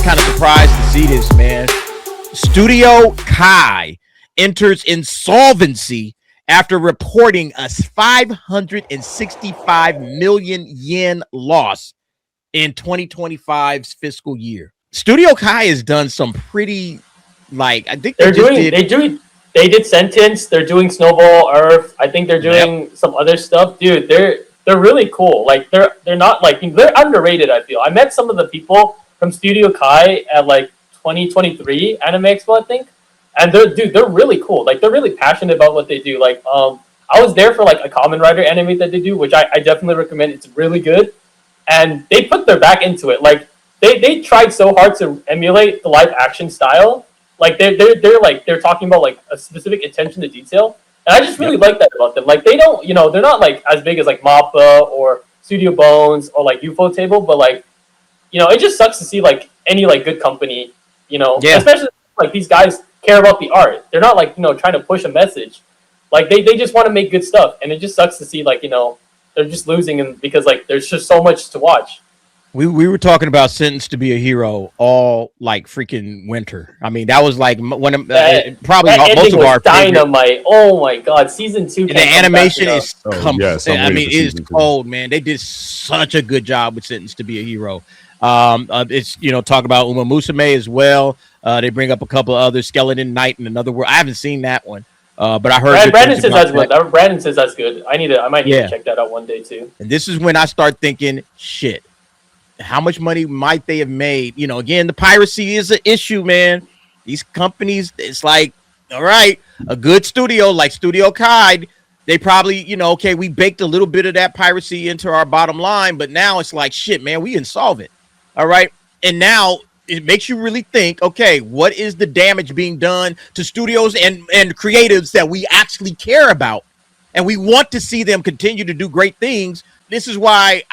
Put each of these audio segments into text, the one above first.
kind of surprised to see this, man. Studio Kai enters insolvency after reporting a 565 million yen loss in 2025's fiscal year. Studio Kai has done some pretty, I think they did Sentenced. They're doing Snowball Earth. I think they're doing some other stuff, dude. They're really cool. Like they're not they're underrated. I feel I met some of the people from Studio Kai at 2023 Anime Expo, I think, and they're really cool. Like they're really passionate about what they do. I was there for a Kamen Rider anime that they do, which I definitely recommend. It's really good, and they put their back into it. They tried so hard to emulate the live action style. They're talking about a specific attention to detail, and I just really like that about them. They don't, they're not as big as MAPPA or Studio Bones or UFO Table, but it just sucks to see any good company, especially these guys care about the art. They're not trying to push a message. They just want to make good stuff, and it just sucks to see they're just losing, and because there's just so much to watch. We were talking about Sentenced to be a Hero all freaking winter. I mean, that was one of probably most of our dynamite. Favorite. Oh my god, season 2. The animation is it is cold, man. They did such a good job with Sentenced to be a Hero. It's talk about Umamusume as well. They bring up a couple of other Skeleton Knight and Another World. I haven't seen that one. But I heard Brandon says that's good. Brandon says that's good. I might need to check that out one day too. And this is when I start thinking, shit, how much money might they have made? Again, the piracy is an issue, man. These companies, it's all right, a good studio like Studio Kai, they probably, we baked a little bit of that piracy into our bottom line, but now it's shit, man, we insolvent. All right. And now it makes you really think, okay, what is the damage being done to studios and creatives that we actually care about? And we want to see them continue to do great things. This is why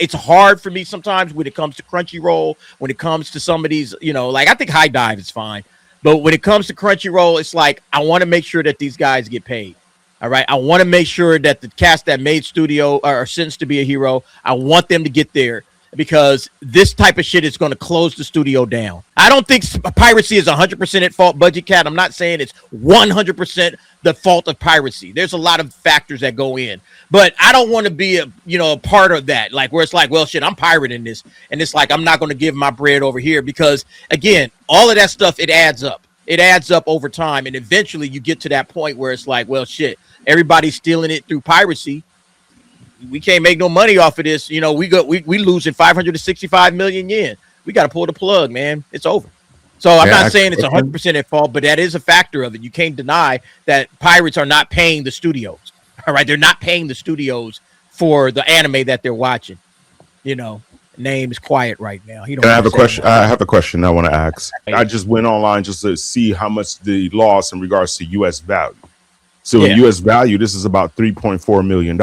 it's hard for me sometimes when it comes to Crunchyroll, when it comes to some of these, I think High Dive is fine. But when it comes to Crunchyroll, it's I want to make sure that these guys get paid. All right. I want to make sure that the cast that made Studio or Sentenced to be a Hero, I want them to get there, because this type of shit is going to close the studio down. I don't think piracy is 100% at fault, Budget Cat. I'm not saying it's 100% the fault of piracy. There's a lot of factors that go in, but I don't want to be a part of that. Where it's well, shit, I'm pirating this, and it's I'm not going to give my bread over here, because again, all of that stuff, it adds up. It adds up over time, and eventually you get to that point where it's well, shit, everybody's stealing it through piracy. We can't make no money off of this. We losing 565 million yen. We got to pull the plug, man. It's over. So I'm not saying it's 100% at fault, but that is a factor of it. You can't deny that pirates are not paying the studios. All right. They're not paying the studios for the anime that they're watching. Name is quiet right now. I have a question. I have a question I want to ask. I just went online just to see how much the loss in regards to U.S. value. So in U.S. value, this is about $3.4 million.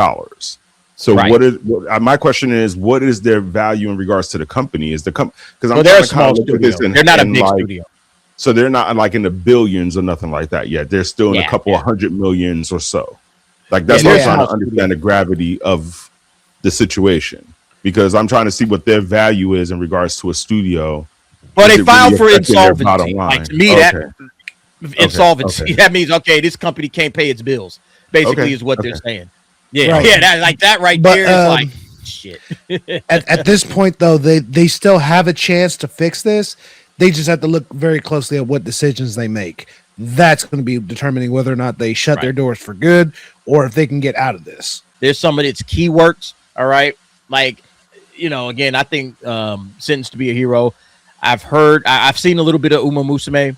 So my question is, what is their value in regards to the company? Is the because they're a small studio. They're not a big studio. So they're not in the billions or nothing like that yet. They're still in a couple of hundred millions or so. That's what I'm trying to understand the gravity of the situation, because I'm trying to see what their value is in regards to a studio. Well, they filed for insolvency. To me, insolvency, that means, this company can't pay its bills, basically, is what they're saying. Yeah, right. That right there is shit. at this point, though, they still have a chance to fix this. They just have to look very closely at what decisions they make. That's going to be determining whether or not they shut their doors for good, or if they can get out of this. There's some of its keywords, all right? Again, I think Sentenced to be a Hero. I've seen a little bit of Umamusume.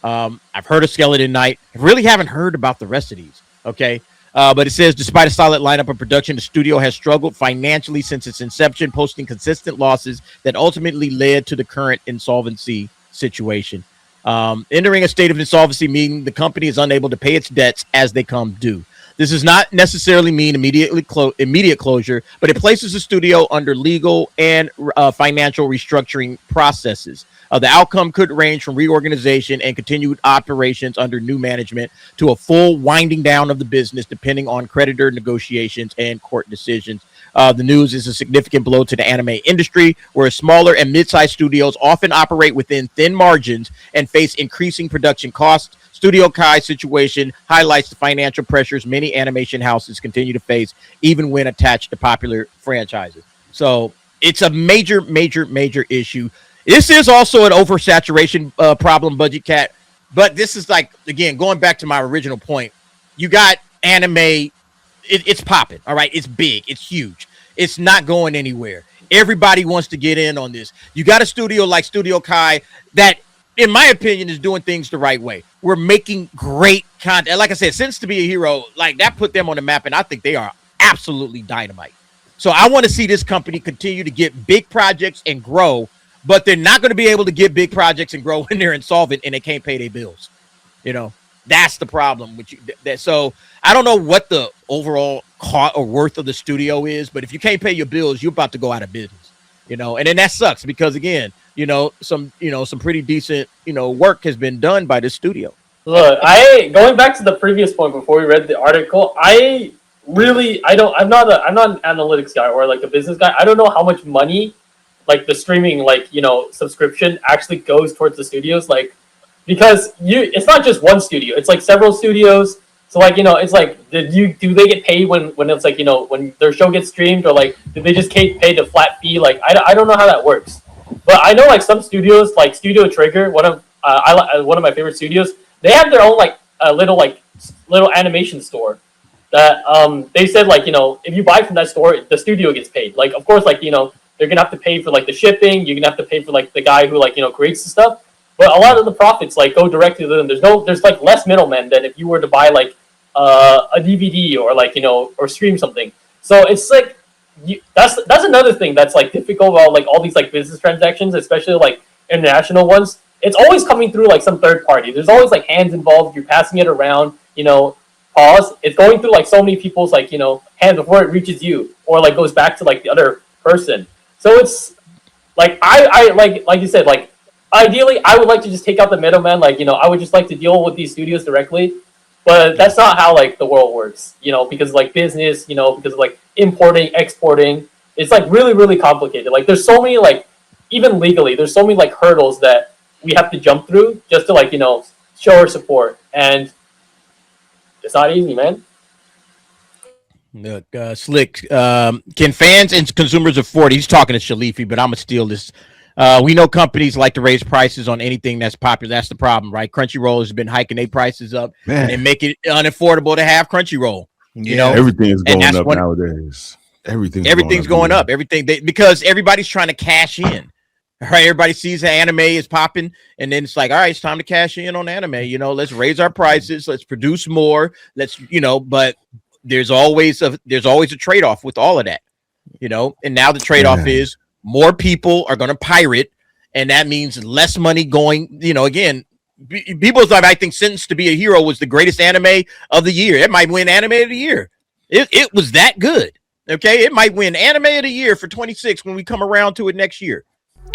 I've heard of Skeleton Knight. I really haven't heard about the rest of these, okay? But it says, despite a solid lineup of production, the studio has struggled financially since its inception, posting consistent losses that ultimately led to the current insolvency situation. Entering a state of insolvency, meaning the company is unable to pay its debts as they come due. This does not necessarily mean immediate closure, but it places the studio under legal and financial restructuring processes. The outcome could range from reorganization and continued operations under new management to a full winding down of the business, depending on creditor negotiations and court decisions. The news is a significant blow to the anime industry, where smaller and mid-sized studios often operate within thin margins and face increasing production costs. Studio Kai's situation highlights the financial pressures many animation houses continue to face, even when attached to popular franchises. So it's a major, major, major issue. This is also an oversaturation problem, Budget Cat. But this is like, again, going back to my original point, you got anime, it's popping, all right? It's big, it's huge. It's not going anywhere. Everybody wants to get in on this. You got a studio like Studio Kai that, in my opinion, is doing things the right way. We're making great content. Like I said, Sentenced to be a Hero, like that put them on the map, and I think they are absolutely dynamite. So I want to see this company continue to get big projects and grow, but they're not going to be able to get big projects and grow when they're insolvent and they can't pay their bills. You know, that's the problem with you. So I don't know what the overall cost or worth of the studio is, but if you can't pay your bills, you're about to go out of business. You know, and then that sucks because, again, some pretty decent, work has been done by this studio. Look, going back to the previous point before we read the article, I'm not an analytics guy or like a business guy. I don't know how much money like the streaming, subscription actually goes towards the studios, like, because it's not just one studio, it's like several studios. So like, it's like, do they get paid when it's like, when their show gets streamed, or like, did they just get paid a flat fee? Like, I don't know how that works, but I know like some studios, like Studio Trigger, one of my favorite studios, they have their own like little animation store that they said, like, if you buy from that store, the studio gets paid. Like, of course, like, they're gonna have to pay for like the shipping, you're gonna have to pay for like the guy who like creates the stuff, but a lot of the profits like go directly to them. There's like less middlemen than if you were to buy like a DVD or like or stream something. So it's like that's another thing that's like difficult about like all these like business transactions, especially like international ones. It's always coming through like some third party. There's always like hands involved. You're passing it around. Pause. It's going through like so many people's like hands before it reaches you, or like goes back to like the other person. So it's like I like you said, like ideally I would like to just take out the middleman. Like I would just like to deal with these studios directly. But that's not how like the world works, because like business, because of like importing, exporting, it's like really, really complicated. Like there's so many like, even legally, there's so many like hurdles that we have to jump through just to like, show our support. And it's not easy, man. Look, Slick, can fans and consumers afford, he's talking to Shalifi, but I'm going to steal this. We know companies like to raise prices on anything that's popular. That's the problem, right? Crunchyroll has been hiking their prices up, and make it unaffordable to have Crunchyroll. Everything is going up nowadays. Everything's going up. Because everybody's trying to cash in. Right? Everybody sees the anime is popping, and then it's like, all right, it's time to cash in on anime. Let's raise our prices. Let's produce more. But there's always a trade-off with all of that. And now the trade-off is more people are going to pirate, and that means less money going, again, people's like, I think Sentenced to be a Hero was the greatest anime of the year. It might win anime of the year. It was that good. Okay. It might win anime of the year for 26 when we come around to it next year.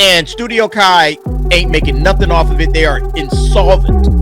And Studio Kai ain't making nothing off of it. They are insolvent.